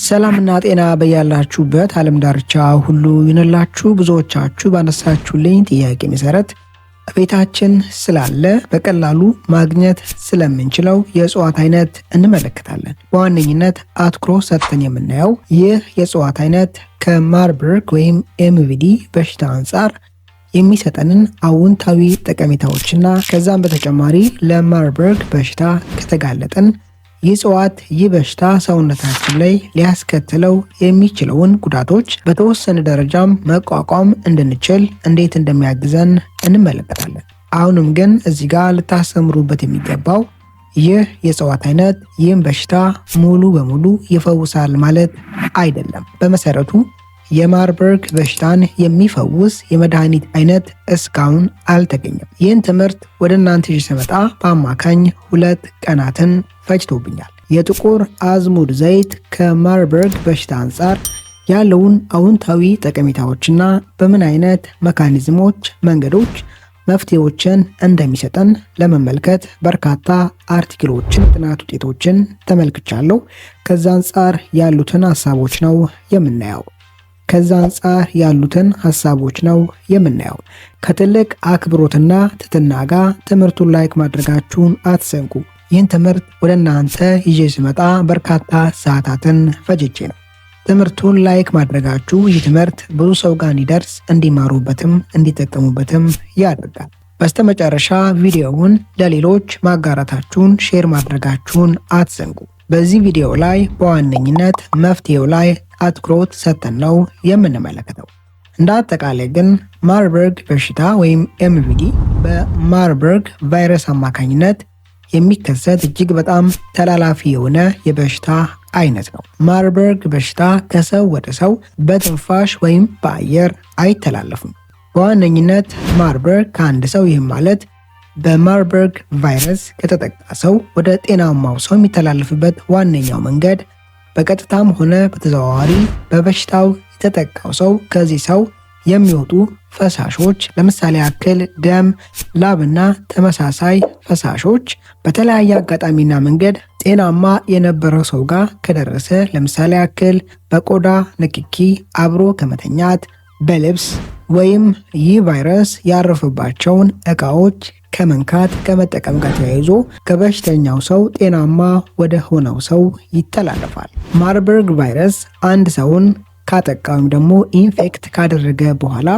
ሰላምና ጤና በያላችሁበት ዓለም ዳርቻ ሁሉ ይነላችሁ። ብዙዎቻችሁ ባነሳችሁልኝ ጥያቄ መሰረት ቤታችን ስላለ በቀላሉ ማግኘት ስለምንችለው የእጽዋት አይነት እንመለከታለን። በዋነኝነት አትኩሮት ሰጥተን የምናየው ይህ የእጽዋት አይነት ከማርበርግ ወይም ኤምቪዲ በሽታ አንጻር የሚሰጠንን አዎንታዊ ጠቀሜታዎችና ከዛም በተጨማሪ ለማርበርግ በሽታ ከተጋለጠን ይህ በሽታ ሰውነታችን ላይ ሊያስከትለው የሚችለውን ጉዳቶች በተወሰነ ደረጃም መቋቋም እንድንችል እንዴት እንደሚያግዘን እንመለከታለን። አሁንም ግን እዚህ ጋር ልታሰምሩበት የሚገባው ይህ የእጽዋት አይነት ይህን በሽታ ሙሉ በሙሉ ይፈውሳል ማለት አይደለም። በመሰረቱ የማርበርግ በሽታን የሚፈውስ የመድኃኒት አይነት እስካሁን አልተገኘም። ይህን ትምህርት ወደ እናንተ ይዤ ስመጣ በአማካኝ 2 ቀናትን ፈጅቶብኛል። የጥቁር አዝሙድ ዘይት ከማርበርግ በሽታ አንጻር ያለውን አዎንታዊ ጠቀሜታዎችና በምን አይነት መካኒዝሞች መንገዶች መፍትሄዎችን እንደሚሰጠን ለመመልከት በርካታ አርቲክሎችን፣ ጥናት ውጤቶችን ተመልክቻለሁ። ከዛ አንጻር ያሉትን ሀሳቦች ነው የምናየው። ከትልቅ አክብሮትና ትህትና ጋር ትምህርቱን ላይክ ማድረጋችሁን አትዘንጉ። ይህን ትምህርት ወደ እናንተ ይዤ ስመጣ በርካታ ሰዓታትን ፈጅቼ ነው። ትምህርቱን ላይክ ማድረጋችሁ ይህ ትምህርት ብዙ ሰው ጋር እንዲደርስ እንዲማሩበትም እንዲጠቀሙበትም ያደርጋል። በስተመጨረሻ ቪዲዮውን ለሌሎች ማጋራታችሁን፣ ሼር ማድረጋችሁን አትዘንጉ። በዚህ ቪዲዮ ላይ በዋነኝነት መፍትሄው ላይ አትኩሮት ሰጥተን ነው የምንመለከተው። እንደ አጠቃላይ ግን ማርበርግ በሽታ ወይም ኤምቪዲ በማርበርግ ቫይረስ አማካኝነት የሚከሰት እጅግ በጣም ተላላፊ የሆነ የበሽታ አይነት ነው። ማርበርግ በሽታ ከሰው ወደ ሰው በትንፋሽ ወይም በአየር አይተላለፍም። በዋነኝነት ማርበርግ ከአንድ ሰው ይህም ማለት በማርበርግ ቫይረስ ከተጠቃ ሰው ወደ ጤናማው ሰው የሚተላለፍበት ዋነኛው መንገድ በቀጥታም ሆነ በተዘዋዋሪ በበሽታው የተጠቃው ሰው ከዚህ ሰው የሚወጡ ፈሳሾች ለምሳሌ ያክል ደም፣ ላብና ተመሳሳይ ፈሳሾች በተለያየ አጋጣሚና መንገድ ጤናማ የነበረው ሰው ጋር ከደረሰ ለምሳሌ ያክል በቆዳ ንክኪ፣ አብሮ ከመተኛት፣ በልብስ ወይም ይህ ቫይረስ ያረፈባቸውን ዕቃዎች ከመንካት ከመጠቀም ጋር ተያይዞ ከበሽተኛው ሰው ጤናማ ወደ ሆነው ሰው ይተላለፋል። ማርበርግ ቫይረስ አንድ ሰውን ካጠቃ ወይም ደግሞ ኢንፌክት ካደረገ በኋላ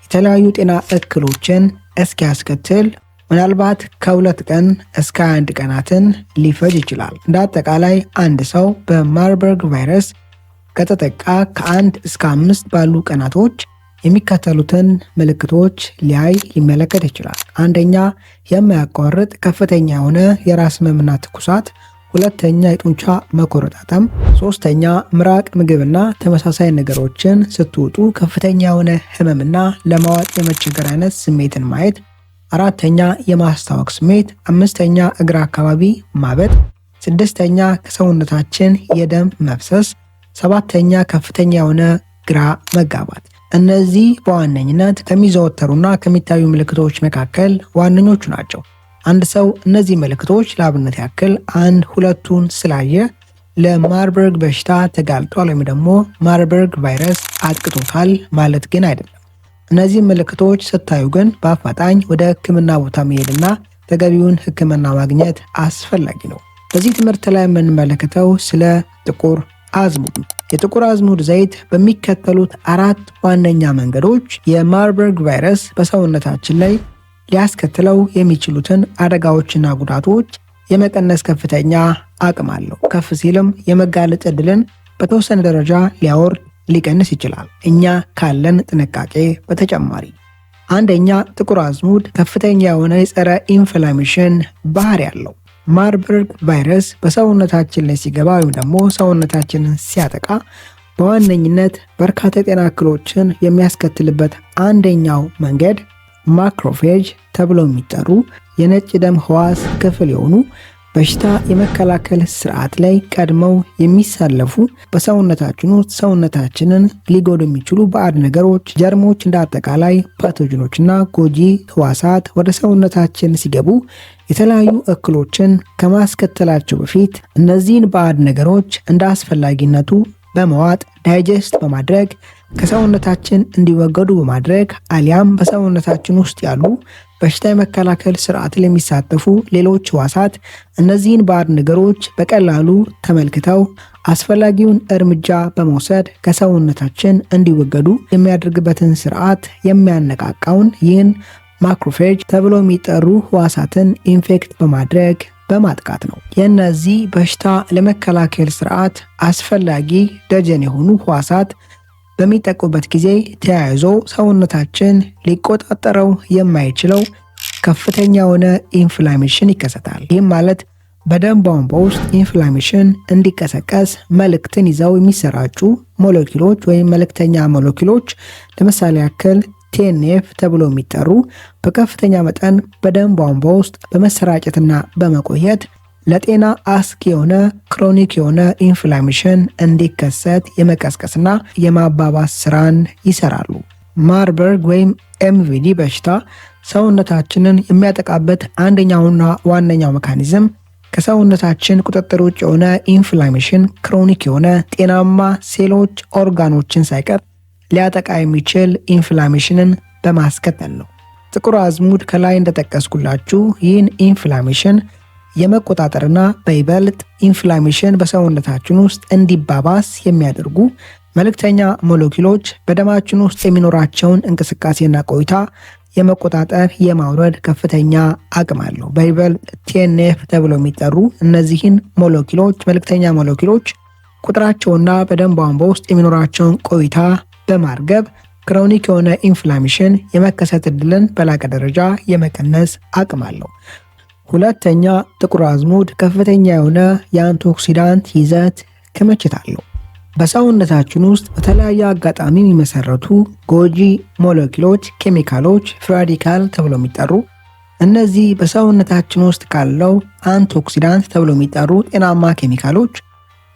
የተለያዩ ጤና እክሎችን እስኪያስከትል ምናልባት ከ2 ቀን እስከ 21 ቀናትን ሊፈጅ ይችላል። እንደ አጠቃላይ አንድ ሰው በማርበርግ ቫይረስ ከተጠቃ ከ1 እስከ 5 ባሉ ቀናቶች የሚከተሉትን ምልክቶች ሊመለከት ይችላል። አንደኛ፣ የማያቋርጥ ከፍተኛ የሆነ የራስ ህመምና ትኩሳት። 2ኛ፣ የጡንቻ መኮረጣጠም። 3ኛ፣ ምራቅ፣ ምግብና ተመሳሳይ ነገሮችን ስትውጡ ከፍተኛ የሆነ ህመምና ለማዋጥ የመቸገር አይነት ስሜትን ማየት። 4ኛ፣ የማስታወክ ስሜት። 5ኛ፣ እግር አካባቢ ማበጥ። 6ኛ፣ ከሰውነታችን የደም መፍሰስ። 7ኛ፣ ከፍተኛ የሆነ ግራ መጋባት። እነዚህ በዋነኝነት ከሚዘወተሩና ከሚታዩ ምልክቶች መካከል ዋነኞቹ ናቸው። አንድ ሰው እነዚህ ምልክቶች ለአብነት ያክል 1-2ቱን ስላየ ለማርበርግ በሽታ ተጋልጧል ወይም ደግሞ ማርበርግ ቫይረስ አጥቅቶታል ማለት ግን አይደለም። እነዚህ ምልክቶች ስታዩ ግን በአፋጣኝ ወደ ሕክምና ቦታ መሄድና ተገቢውን ሕክምና ማግኘት አስፈላጊ ነው። በዚህ ትምህርት ላይ የምንመለከተው ስለ ጥቁር አዝሙድ። የጥቁር አዝሙድ ዘይት በሚከተሉት 4 ዋነኛ መንገዶች የማርበርግ ቫይረስ በሰውነታችን ላይ ሊያስከትለው የሚችሉትን አደጋዎችና ጉዳቶች የመቀነስ ከፍተኛ አቅም አለው። ከፍ ሲልም የመጋለጥ ዕድልን በተወሰነ ደረጃ ሊቀንስ ይችላል እኛ ካለን ጥንቃቄ በተጨማሪ። አንደኛ፣ ጥቁር አዝሙድ ከፍተኛ የሆነ የጸረ ኢንፍላሜሽን ባህሪ አለው። ማርበርግ ቫይረስ በሰውነታችን ላይ ሲገባ ወይም ደግሞ ሰውነታችንን ሲያጠቃ በዋነኝነት በርካታ የጤና እክሎችን የሚያስከትልበት አንደኛው መንገድ ማክሮፌጅ ተብለው የሚጠሩ የነጭ ደም ህዋስ ክፍል የሆኑ በሽታ የመከላከል ስርዓት ላይ ቀድመው የሚሳለፉ በሰውነታችን ውስጥ ሰውነታችንን ሊጎዱ የሚችሉ ባዕድ ነገሮች፣ ጀርሞች፣ እንደ አጠቃላይ ፓቶጂኖችና ጎጂ ህዋሳት ወደ ሰውነታችን ሲገቡ የተለያዩ እክሎችን ከማስከተላቸው በፊት እነዚህን ባዕድ ነገሮች እንደ አስፈላጊነቱ በመዋጥ ዳይጀስት በማድረግ ከሰውነታችን እንዲወገዱ በማድረግ አሊያም በሰውነታችን ውስጥ ያሉ በሽታ የመከላከል ስርዓትን የሚሳተፉ ሌሎች ህዋሳት እነዚህን ባዕድ ነገሮች በቀላሉ ተመልክተው አስፈላጊውን እርምጃ በመውሰድ ከሰውነታችን እንዲወገዱ የሚያደርግበትን ስርዓት የሚያነቃቃውን ይህን ማክሮፌጅ ተብሎ የሚጠሩ ህዋሳትን ኢንፌክት በማድረግ በማጥቃት ነው። የእነዚህ በሽታ ለመከላከል ስርዓት አስፈላጊ ደጀን የሆኑ ህዋሳት በሚጠቁበት ጊዜ ተያይዞ ሰውነታችን ሊቆጣጠረው የማይችለው ከፍተኛ የሆነ ኢንፍላሜሽን ይከሰታል። ይህም ማለት በደም ቧንቧ ውስጥ ኢንፍላሜሽን እንዲቀሰቀስ መልእክትን ይዘው የሚሰራጩ ሞለኪውሎች ወይም መልእክተኛ ሞለኪውሎች ለምሳሌ ያክል ቲኤንኤፍ ተብሎ የሚጠሩ በከፍተኛ መጠን በደም ቧንቧ ውስጥ በመሰራጨትና በመቆየት ለጤና አስጊ የሆነ ክሮኒክ የሆነ ኢንፍላሜሽን እንዲከሰት የመቀስቀስና የማባባስ ስራን ይሰራሉ። ማርበርግ ወይም ኤምቪዲ በሽታ ሰውነታችንን የሚያጠቃበት አንደኛውና ዋነኛው ሜካኒዝም ከሰውነታችን ቁጥጥር ውጭ የሆነ ኢንፍላሜሽን ክሮኒክ የሆነ ጤናማ ሴሎች ኦርጋኖችን ሳይቀር ሊያጠቃ የሚችል ኢንፍላሜሽንን በማስከተል ነው። ጥቁር አዝሙድ ከላይ እንደጠቀስኩላችሁ ይህን ኢንፍላሜሽን የመቆጣጠርና በይበልጥ ኢንፍላሜሽን በሰውነታችን ውስጥ እንዲባባስ የሚያደርጉ መልእክተኛ ሞለኪውሎች በደማችን ውስጥ የሚኖራቸውን እንቅስቃሴና ቆይታ የመቆጣጠር የማውረድ ከፍተኛ አቅም አለው። በይበልጥ ቲኤንኤፍ ተብሎ የሚጠሩ እነዚህን ሞለኪውሎች መልእክተኛ ሞለኪውሎች ቁጥራቸውና በደም ቧንቧ ውስጥ የሚኖራቸውን ቆይታ በማርገብ ክሮኒክ የሆነ ኢንፍላሜሽን የመከሰት ዕድልን በላቀ ደረጃ የመቀነስ አቅም አለው። ሁለተኛ፣ ጥቁር አዝሙድ ከፍተኛ የሆነ የአንቲኦክሲዳንት ይዘት ክምችት አለው። በሰውነታችን ውስጥ በተለያየ አጋጣሚ የሚመሰረቱ ጎጂ ሞለኪውሎች፣ ኬሚካሎች ፍራዲካል ተብሎ የሚጠሩ እነዚህ በሰውነታችን ውስጥ ካለው አንቲኦክሲዳንት ተብሎ የሚጠሩ ጤናማ ኬሚካሎች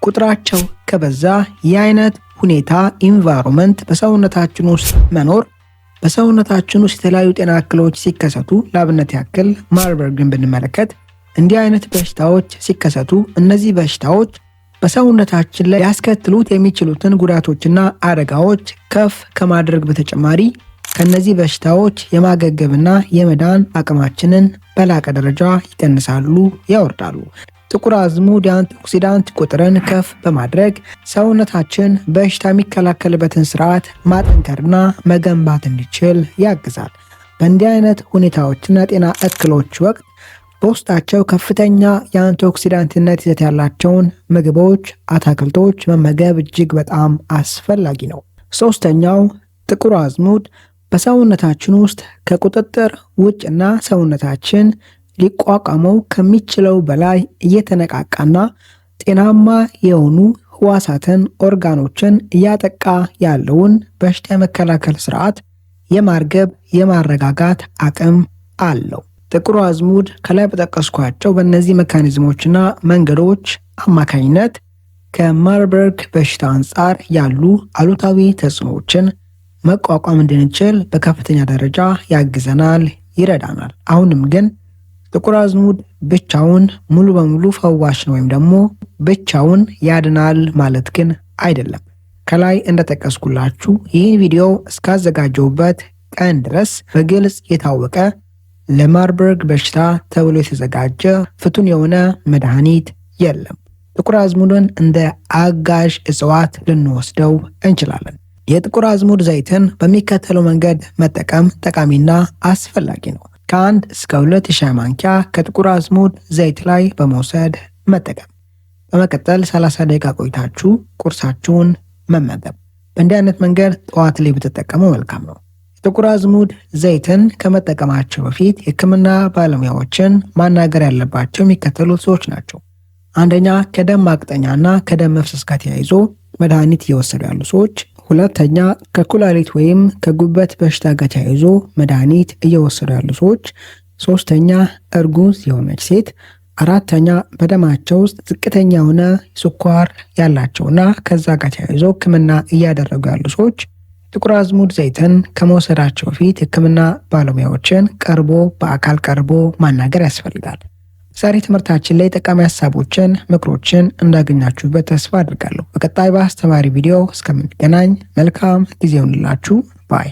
ቁጥራቸው ከበዛ ይህ አይነት ሁኔታ ኢንቫይሮንመንት በሰውነታችን ውስጥ መኖር በሰውነታችን ውስጥ የተለያዩ ጤና እክሎች ሲከሰቱ ለአብነት ያክል ማርበርግን ብንመለከት እንዲህ አይነት በሽታዎች ሲከሰቱ እነዚህ በሽታዎች በሰውነታችን ላይ ያስከትሉት የሚችሉትን ጉዳቶችና አደጋዎች ከፍ ከማድረግ በተጨማሪ ከነዚህ በሽታዎች የማገገምና የመዳን አቅማችንን በላቀ ደረጃ ይቀንሳሉ፣ ያወርዳሉ። ጥቁር አዝሙድ የአንቲኦክሲዳንት ቁጥርን ከፍ በማድረግ ሰውነታችን በሽታ የሚከላከልበትን ስርዓት ማጠንከርና መገንባት እንዲችል ያግዛል። በእንዲህ አይነት ሁኔታዎችና ጤና እክሎች ወቅት በውስጣቸው ከፍተኛ የአንቲኦክሲዳንትነት ይዘት ያላቸውን ምግቦች፣ አትክልቶች መመገብ እጅግ በጣም አስፈላጊ ነው። ሶስተኛው ጥቁር አዝሙድ በሰውነታችን ውስጥ ከቁጥጥር ውጭና ሰውነታችን ሊቋቋመው ከሚችለው በላይ እየተነቃቃና ጤናማ የሆኑ ህዋሳትን ኦርጋኖችን እያጠቃ ያለውን በሽታ የመከላከል ስርዓት የማርገብ የማረጋጋት አቅም አለው። ጥቁር አዝሙድ ከላይ በጠቀስኳቸው በእነዚህ ሜካኒዝሞችና መንገዶች አማካኝነት ከማርበርግ በሽታ አንጻር ያሉ አሉታዊ ተጽዕኖዎችን መቋቋም እንድንችል በከፍተኛ ደረጃ ያግዘናል፣ ይረዳናል። አሁንም ግን ጥቁር አዝሙድ ብቻውን ሙሉ በሙሉ ፈዋሽ ነው ወይም ደግሞ ብቻውን ያድናል ማለት ግን አይደለም። ከላይ እንደጠቀስኩላችሁ ይህን ቪዲዮ እስካዘጋጀውበት ቀን ድረስ በግልጽ የታወቀ ለማርበርግ በሽታ ተብሎ የተዘጋጀ ፍቱን የሆነ መድኃኒት የለም። ጥቁር አዝሙድን እንደ አጋዥ እጽዋት ልንወስደው እንችላለን። የጥቁር አዝሙድ ዘይትን በሚከተለው መንገድ መጠቀም ጠቃሚና አስፈላጊ ነው። ከ1 እስከ 2 የሻይ ማንኪያ ከጥቁር አዝሙድ ዘይት ላይ በመውሰድ መጠቀም። በመቀጠል 30 ደቂቃ ቆይታችሁ ቁርሳችሁን መመገብ። በእንዲህ አይነት መንገድ ጠዋት ላይ ብትጠቀመው መልካም ነው። ጥቁር አዝሙድ ዘይትን ከመጠቀማቸው በፊት የሕክምና ባለሙያዎችን ማናገር ያለባቸው የሚከተሉት ሰዎች ናቸው። አንደኛ፣ ከደም ማቅጠኛና ከደም መፍሰስ ጋር ተያይዞ መድኃኒት እየወሰዱ ያሉ ሰዎች። ሁለተኛ፣ ከኩላሊት ወይም ከጉበት በሽታ ጋር ተያይዞ መድኃኒት እየወሰዱ ያሉ ሰዎች። ሶስተኛ፣ እርጉዝ የሆነች ሴት። አራተኛ፣ በደማቸው ውስጥ ዝቅተኛ የሆነ ስኳር ያላቸውና ከዛ ጋር ተያይዞ ሕክምና እያደረጉ ያሉ ሰዎች ጥቁር አዝሙድ ዘይትን ከመውሰዳቸው በፊት ሕክምና ባለሙያዎችን በአካል ቀርቦ ማናገር ያስፈልጋል። ዛሬ ትምህርታችን ላይ ጠቃሚ ሀሳቦችን፣ ምክሮችን እንዳገኛችሁበት ተስፋ አድርጋለሁ። በቀጣይ በአስተማሪ ቪዲዮ እስከምንገናኝ መልካም ጊዜ ይሁንላችሁ ባይ